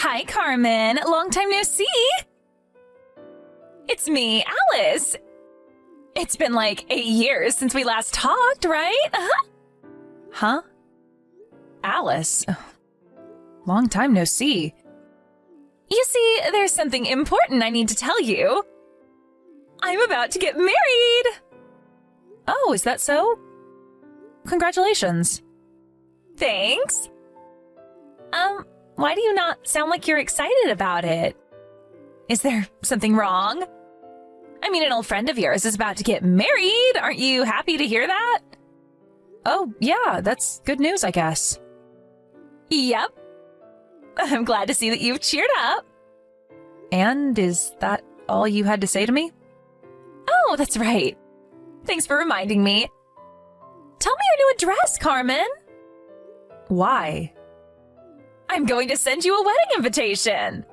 Hi, Carmen. Long time no see. It's me, Alice. It's been like 8 years since we last talked, right? Huh? Alice? Long time no see. You see, there's something important I need to tell you. I'm about to get married! Oh, is that so? Congratulations. Thanks. Why do you not sound like you're excited about it? Is there something wrong? I mean, an old friend of yours is about to get married. Aren't you happy to hear that? Oh, yeah, that's good news, I guess. Yep. I'm glad to see that you've cheered up. And is that all you had to say to me? Oh, that's right. Thanks for reminding me. Tell me your new address, Carmen. Why? I'm going to send you a wedding invitation.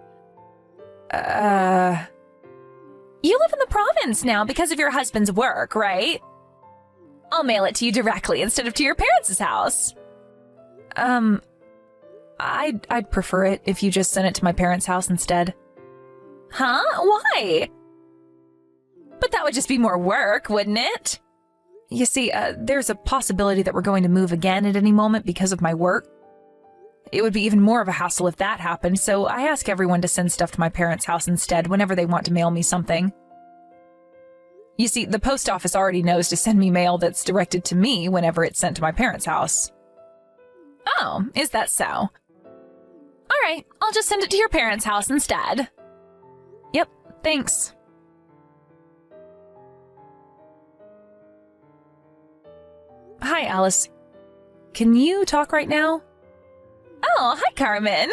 You live in the province now because of your husband's work, right? I'll mail it to you directly instead of to your parents' house. I'd prefer it if you just sent it to my parents' house instead. Huh? Why? But that would just be more work, wouldn't it? You see, there's a possibility that we're going to move again at any moment because of my work. It would be even more of a hassle if that happened, so I ask everyone to send stuff to my parents' house instead whenever they want to mail me something. You see, the post office already knows to send me mail that's directed to me whenever it's sent to my parents' house. Oh, is that so? All right, I'll just send it to your parents' house instead. Yep, thanks. Hi, Alice. Can you talk right now? Oh, hi, Carmen.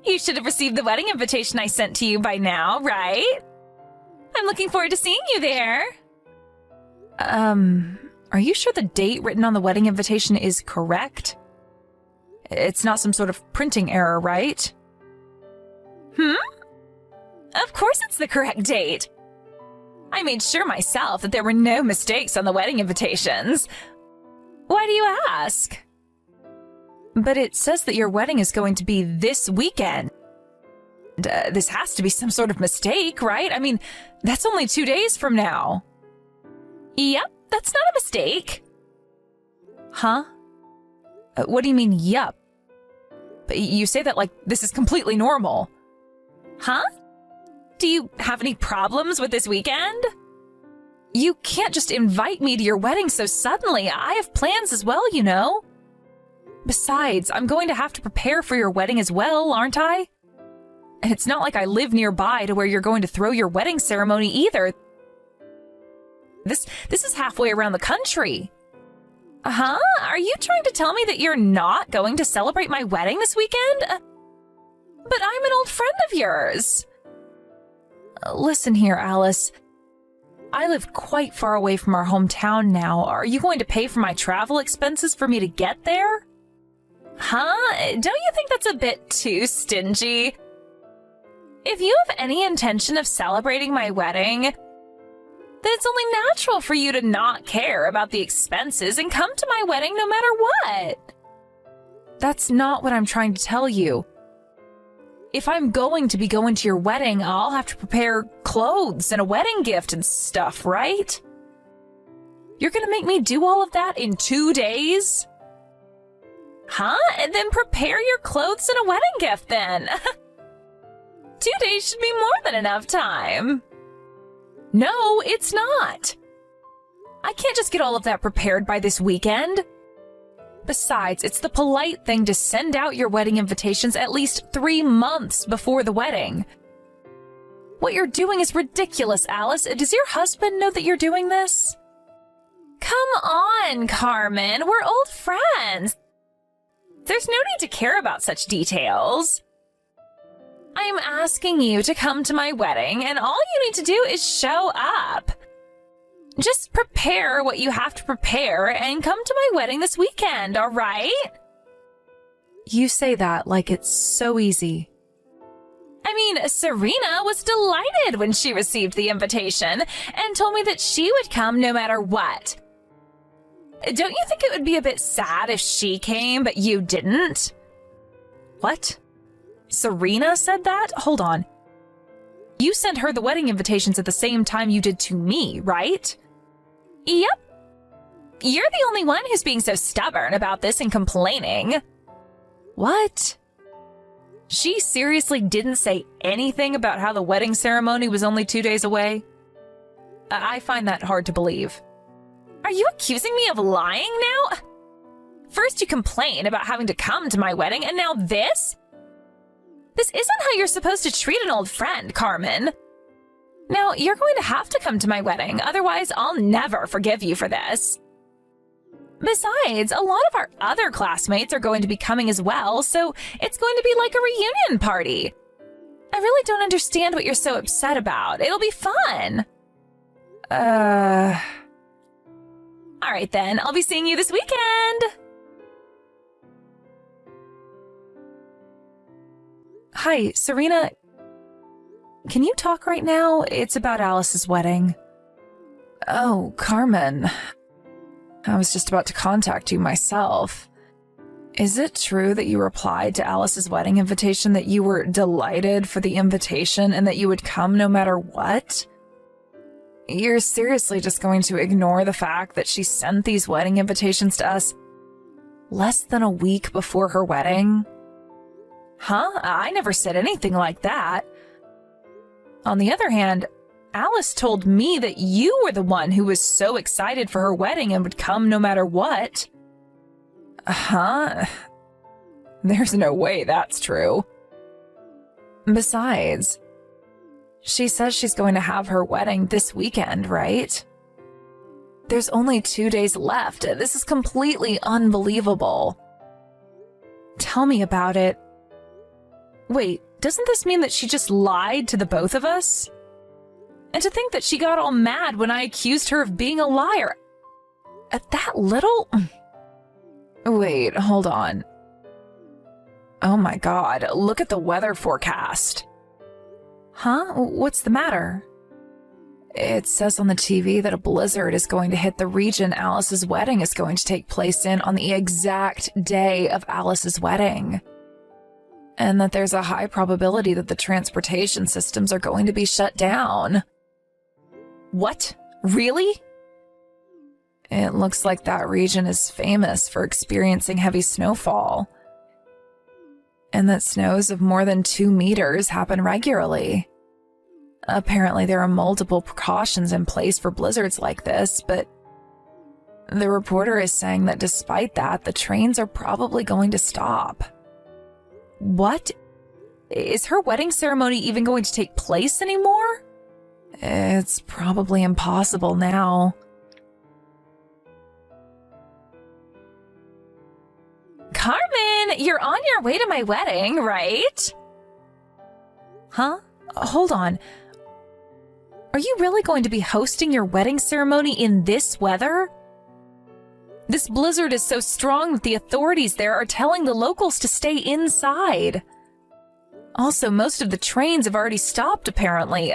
You should have received the wedding invitation I sent to you by now, right? I'm looking forward to seeing you there. Are you sure the date written on the wedding invitation is correct? It's not some sort of printing error, right? Of course it's the correct date. I made sure myself that there were no mistakes on the wedding invitations. Why do you ask? But it says that your wedding is going to be this weekend. This has to be some sort of mistake, right? I mean, that's only 2 days from now. Yep, that's not a mistake. Huh? What do you mean, yup? You say that like this is completely normal. Huh? Do you have any problems with this weekend? You can't just invite me to your wedding so suddenly. I have plans as well, you know. Besides, I'm going to have to prepare for your wedding as well, aren't I? And it's not like I live nearby to where you're going to throw your wedding ceremony either. This is halfway around the country. Huh? Are you trying to tell me that you're not going to celebrate my wedding this weekend? But I'm an old friend of yours. Listen here, Alice. I live quite far away from our hometown now. Are you going to pay for my travel expenses for me to get there? Huh? Don't you think that's a bit too stingy? If you have any intention of celebrating my wedding, then it's only natural for you to not care about the expenses and come to my wedding no matter what. That's not what I'm trying to tell you. If I'm going to be going to your wedding, I'll have to prepare clothes and a wedding gift and stuff, right? You're gonna make me do all of that in 2 days? Huh? And then prepare your clothes and a wedding gift then. 2 days should be more than enough time. No, it's not. I can't just get all of that prepared by this weekend. Besides, it's the polite thing to send out your wedding invitations at least 3 months before the wedding. What you're doing is ridiculous, Alice. Does your husband know that you're doing this? Come on, Carmen. We're old friends. There's no need to care about such details. I'm asking you to come to my wedding, and all you need to do is show up. Just prepare what you have to prepare and come to my wedding this weekend, all right? You say that like it's so easy. I mean, Serena was delighted when she received the invitation and told me that she would come no matter what. Don't you think it would be a bit sad if she came, but you didn't? What? Serena said that? Hold on. You sent her the wedding invitations at the same time you did to me, right? Yep. You're the only one who's being so stubborn about this and complaining. What? She seriously didn't say anything about how the wedding ceremony was only 2 days away? I find that hard to believe. Are you accusing me of lying now? First you complain about having to come to my wedding, and now this? This isn't how you're supposed to treat an old friend, Carmen. Now, you're going to have to come to my wedding, otherwise I'll never forgive you for this. Besides, a lot of our other classmates are going to be coming as well, so it's going to be like a reunion party. I really don't understand what you're so upset about. It'll be fun. All right then, I'll be seeing you this weekend. Hi, Serena. Can you talk right now? It's about Alice's wedding. Oh, Carmen. I was just about to contact you myself. Is it true that you replied to Alice's wedding invitation that you were delighted for the invitation and that you would come no matter what? You're seriously just going to ignore the fact that she sent these wedding invitations to us less than a week before her wedding? Huh? I never said anything like that. On the other hand, Alice told me that you were the one who was so excited for her wedding and would come no matter what. Huh? There's no way that's true. Besides, she says she's going to have her wedding this weekend, right? There's only 2 days left. This is completely unbelievable. Tell me about it. Wait, doesn't this mean that she just lied to the both of us? And to think that she got all mad when I accused her of being a liar. At that little? Wait, hold on. Oh my God, look at the weather forecast. Huh? What's the matter? It says on the TV that a blizzard is going to hit the region Alice's wedding is going to take place in on the exact day of Alice's wedding. And that there's a high probability that the transportation systems are going to be shut down. What? Really? It looks like that region is famous for experiencing heavy snowfall. And that snows of more than 2 meters happen regularly. Apparently there are multiple precautions in place for blizzards like this, but the reporter is saying that despite that, the trains are probably going to stop. What? Is her wedding ceremony even going to take place anymore? It's probably impossible now. Carmen, you're on your way to my wedding, right? Huh? Hold on. Are you really going to be hosting your wedding ceremony in this weather? This blizzard is so strong that the authorities there are telling the locals to stay inside. Also, most of the trains have already stopped, apparently.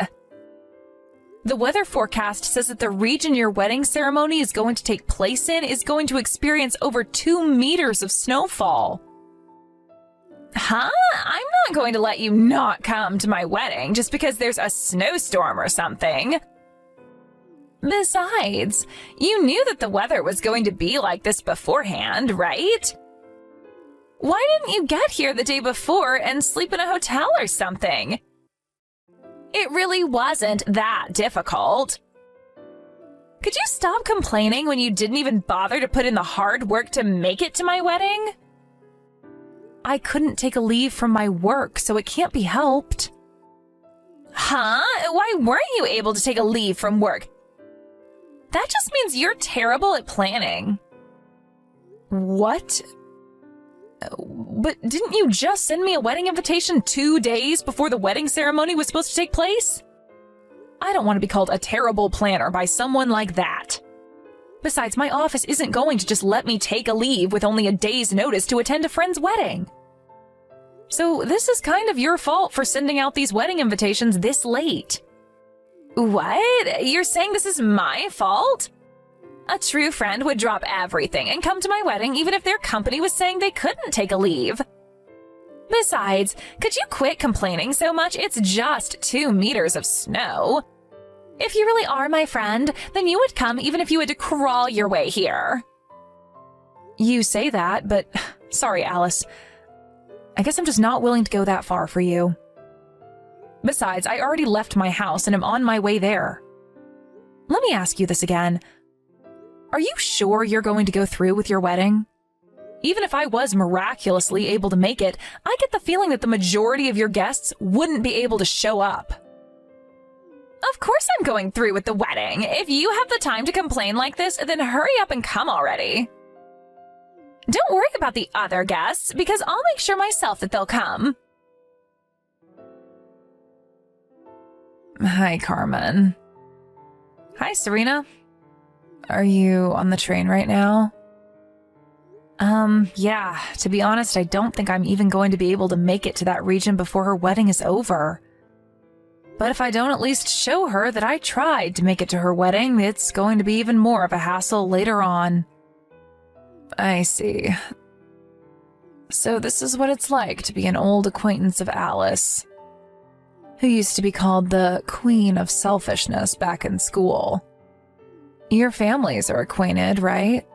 The weather forecast says that the region your wedding ceremony is going to take place in is going to experience over 2 meters of snowfall. Huh? I'm not going to let you not come to my wedding just because there's a snowstorm or something. Besides, you knew that the weather was going to be like this beforehand, right? Why didn't you get here the day before and sleep in a hotel or something? It really wasn't that difficult. Could you stop complaining when you didn't even bother to put in the hard work to make it to my wedding? I couldn't take a leave from my work, so it can't be helped. Huh? Why weren't you able to take a leave from work? That just means you're terrible at planning. What? But didn't you just send me a wedding invitation 2 days before the wedding ceremony was supposed to take place? I don't want to be called a terrible planner by someone like that. Besides, my office isn't going to just let me take a leave with only a day's notice to attend a friend's wedding. So this is kind of your fault for sending out these wedding invitations this late. What? You're saying this is my fault? A true friend would drop everything and come to my wedding even if their company was saying they couldn't take a leave. Besides, could you quit complaining so much? It's just 2 meters of snow. If you really are my friend, then you would come even if you had to crawl your way here. You say that, but sorry, Alice. I guess I'm just not willing to go that far for you. Besides, I already left my house and am on my way there. Let me ask you this again. Are you sure you're going to go through with your wedding? Even if I was miraculously able to make it, I get the feeling that the majority of your guests wouldn't be able to show up. Of course I'm going through with the wedding. If you have the time to complain like this, then hurry up and come already. Don't worry about the other guests, because I'll make sure myself that they'll come. Hi, Carmen. Hi, Serena. Are you on the train right now? Yeah, to be honest, I don't think I'm even going to be able to make it to that region before her wedding is over. But if I don't at least show her that I tried to make it to her wedding, it's going to be even more of a hassle later on. I see. So this is what it's like to be an old acquaintance of Alice, who used to be called the Queen of Selfishness back in school. Your families are acquainted, right?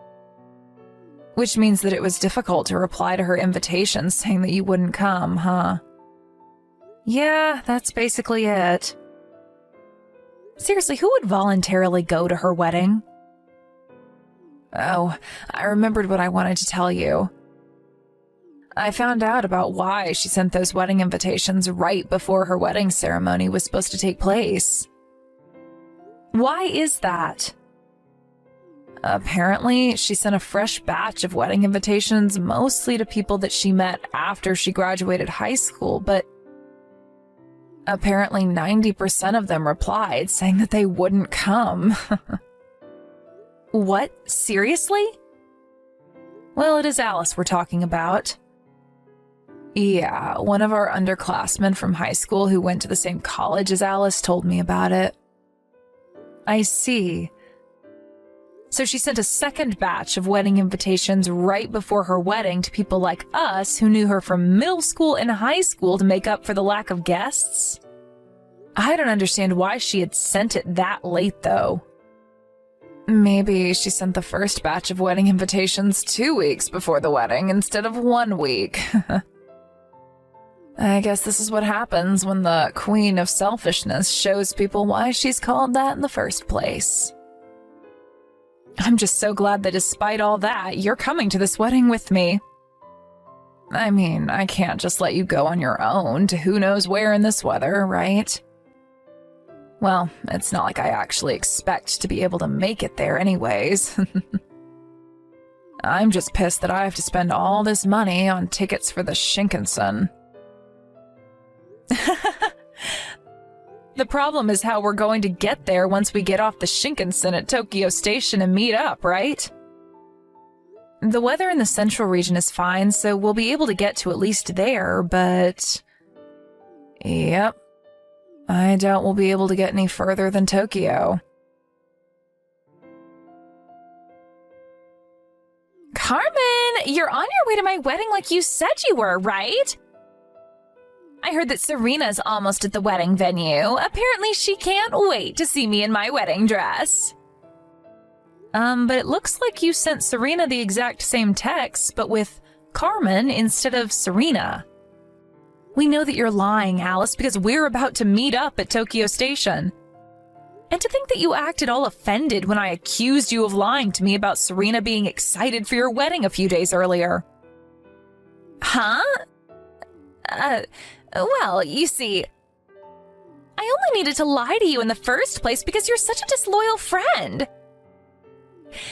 Which means that it was difficult to reply to her invitation saying that you wouldn't come, huh? Yeah, that's basically it. Seriously, who would voluntarily go to her wedding? Oh, I remembered what I wanted to tell you. I found out about why she sent those wedding invitations right before her wedding ceremony was supposed to take place. Why is that? Apparently, she sent a fresh batch of wedding invitations mostly to people that she met after she graduated high school, but apparently 90% of them replied saying that they wouldn't come. What? Seriously? Well, it is Alice we're talking about. Yeah, one of our underclassmen from high school who went to the same college as Alice told me about it. I see. So she sent a second batch of wedding invitations right before her wedding to people like us who knew her from middle school and high school to make up for the lack of guests? I don't understand why she had sent it that late, though. Maybe she sent the first batch of wedding invitations 2 weeks before the wedding instead of 1 week. I guess this is what happens when the Queen of Selfishness shows people why she's called that in the first place. I'm just so glad that despite all that, you're coming to this wedding with me. I mean, I can't just let you go on your own to who knows where in this weather, right? Well, it's not like I actually expect to be able to make it there anyways. I'm just pissed that I have to spend all this money on tickets for the Shinkansen. The problem is how we're going to get there once we get off the Shinkansen at Tokyo Station and meet up, right? The weather in the central region is fine, so we'll be able to get to at least there, but... Yep. I doubt we'll be able to get any further than Tokyo. Carmen, you're on your way to my wedding like you said you were, right? I heard that Serena's almost at the wedding venue. Apparently she can't wait to see me in my wedding dress. But it looks like you sent Serena the exact same text, but with Carmen instead of Serena. We know that you're lying, Alice, because we're about to meet up at Tokyo Station. And to think that you acted all offended when I accused you of lying to me about Serena being excited for your wedding a few days earlier. Huh? Well, you see, I only needed to lie to you in the first place because you're such a disloyal friend.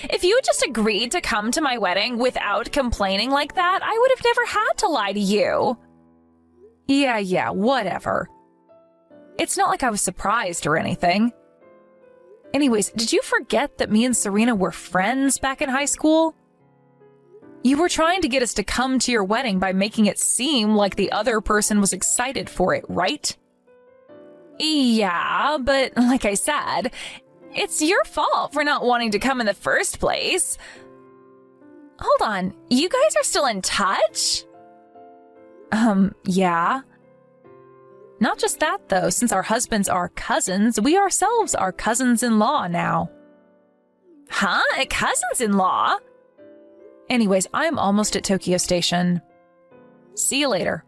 If you had just agreed to come to my wedding without complaining like that, I would have never had to lie to you. Yeah, whatever. It's not like I was surprised or anything. Anyways, did you forget that me and Serena were friends back in high school? You were trying to get us to come to your wedding by making it seem like the other person was excited for it, right? Yeah, but like I said, it's your fault for not wanting to come in the first place. Hold on, you guys are still in touch? Yeah. Not just that, though. Since our husbands are cousins, we ourselves are cousins-in-law now. Huh? Cousins-in-law? Anyways, I'm almost at Tokyo Station. See you later.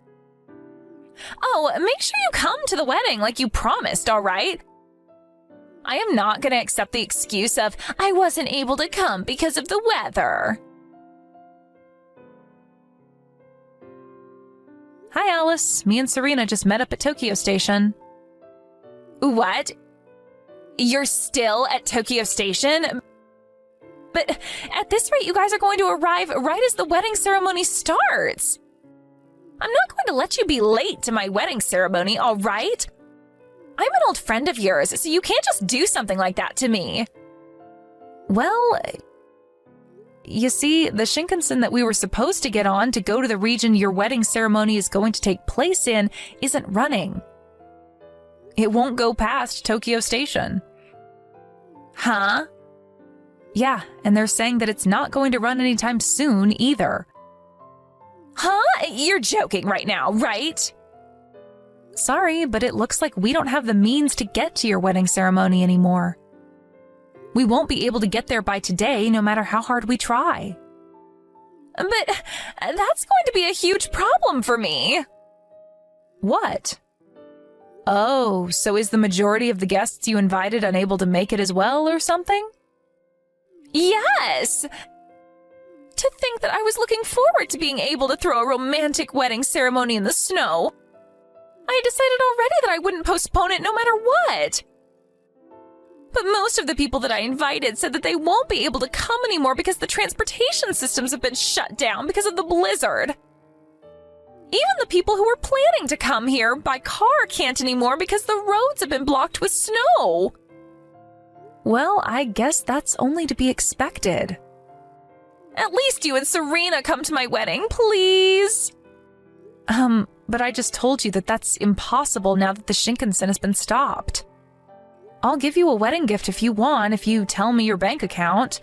Oh, make sure you come to the wedding like you promised, all right? I am not going to accept the excuse of, I wasn't able to come because of the weather. Hi, Alice. Me and Serena just met up at Tokyo Station. What? You're still at Tokyo Station? But at this rate, you guys are going to arrive right as the wedding ceremony starts. I'm not going to let you be late to my wedding ceremony, all right? I'm an old friend of yours, so you can't just do something like that to me. Well, you see, the Shinkansen that we were supposed to get on to go to the region your wedding ceremony is going to take place in isn't running. It won't go past Tokyo Station. Huh? Yeah, and they're saying that it's not going to run anytime soon either. Huh? You're joking right now, right? Sorry, but it looks like we don't have the means to get to your wedding ceremony anymore. We won't be able to get there by today, no matter how hard we try. But that's going to be a huge problem for me. What? Oh, so is the majority of the guests you invited unable to make it as well or something? Yes! To think that I was looking forward to being able to throw a romantic wedding ceremony in the snow. I had decided already that I wouldn't postpone it no matter what. But most of the people that I invited said that they won't be able to come anymore because the transportation systems have been shut down because of the blizzard. Even the people who were planning to come here by car can't anymore because the roads have been blocked with snow. Well, I guess that's only to be expected. At least you and Serena come to my wedding, please. But I just told you that that's impossible now that the Shinkansen has been stopped. I'll give you a wedding gift if you want, if you tell me your bank account.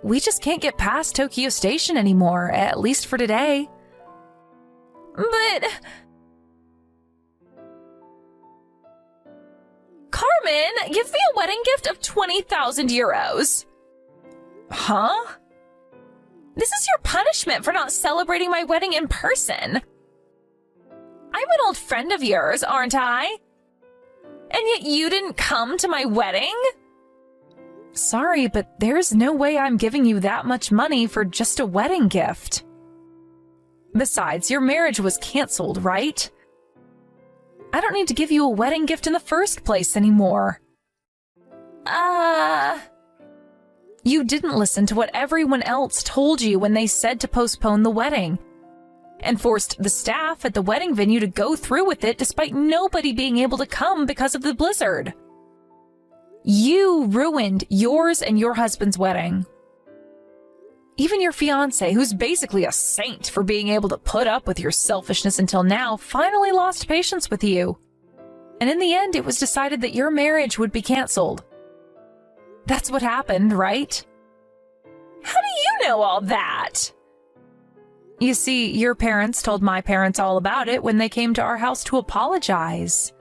We just can't get past Tokyo Station anymore, at least for today. But... Carmen, give me a wedding gift of 20,000 euros. Huh? This is your punishment for not celebrating my wedding in person. I'm an old friend of yours, aren't I? And yet you didn't come to my wedding? Sorry, but there's no way I'm giving you that much money for just a wedding gift. Besides, your marriage was canceled, right? I don't need to give you a wedding gift in the first place anymore. You didn't listen to what everyone else told you when they said to postpone the wedding, and forced the staff at the wedding venue to go through with it despite nobody being able to come because of the blizzard. You ruined yours and your husband's wedding. Even your fiancé, who's basically a saint for being able to put up with your selfishness until now, finally lost patience with you. And in the end, it was decided that your marriage would be canceled. That's what happened, right? How do you know all that? You see, your parents told my parents all about it when they came to our house to apologize.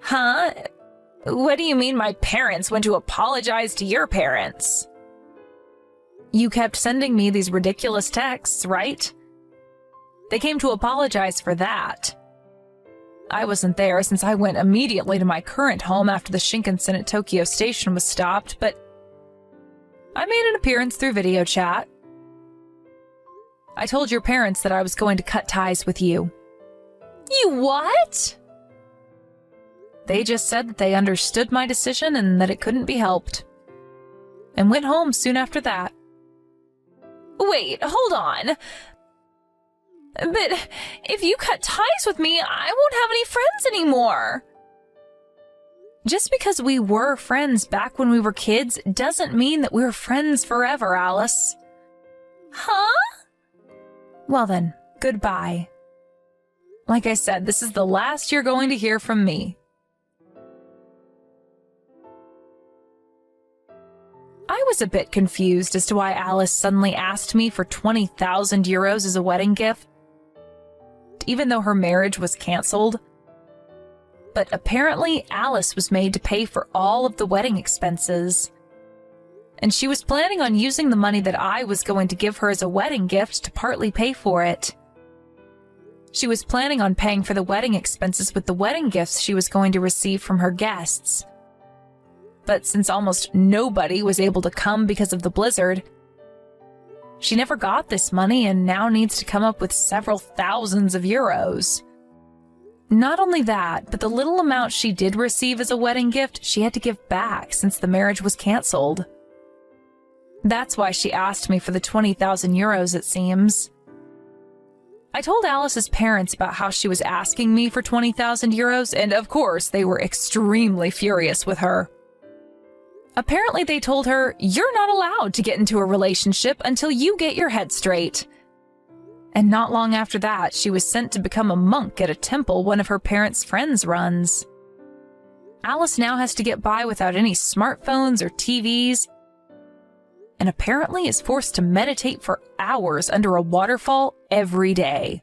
Huh? What do you mean my parents went to apologize to your parents? You kept sending me these ridiculous texts, right? They came to apologize for that. I wasn't there since I went immediately to my current home after the Shinkansen at Tokyo Station was stopped, but I made an appearance through video chat. I told your parents that I was going to cut ties with you. You what? They just said that they understood my decision and that it couldn't be helped. And went home soon after that. Wait, hold on. But if you cut ties with me, I won't have any friends anymore. Just because we were friends back when we were kids doesn't mean that we're friends forever, Alice. Huh? Well then, goodbye. Like I said, this is the last you're going to hear from me. I was a bit confused as to why Alice suddenly asked me for 20,000 euros as a wedding gift. even though her marriage was canceled. But apparently, Alice was made to pay for all of the wedding expenses. And she was planning on using the money that I was going to give her as a wedding gift to partly pay for it. She was planning on paying for the wedding expenses with the wedding gifts she was going to receive from her guests. But since almost nobody was able to come because of the blizzard, she never got this money and now needs to come up with several thousands of euros. Not only that, but the little amount she did receive as a wedding gift, she had to give back since the marriage was canceled. That's why she asked me for the 20,000 euros, it seems. I told Alice's parents about how she was asking me for 20,000 euros, and of course, they were extremely furious with her. Apparently, they told her, "You're not allowed to get into a relationship until you get your head straight." And not long after that, she was sent to become a monk at a temple one of her parents' friends runs. Alice now has to get by without any smartphones or TVs, and apparently is forced to meditate for hours under a waterfall every day.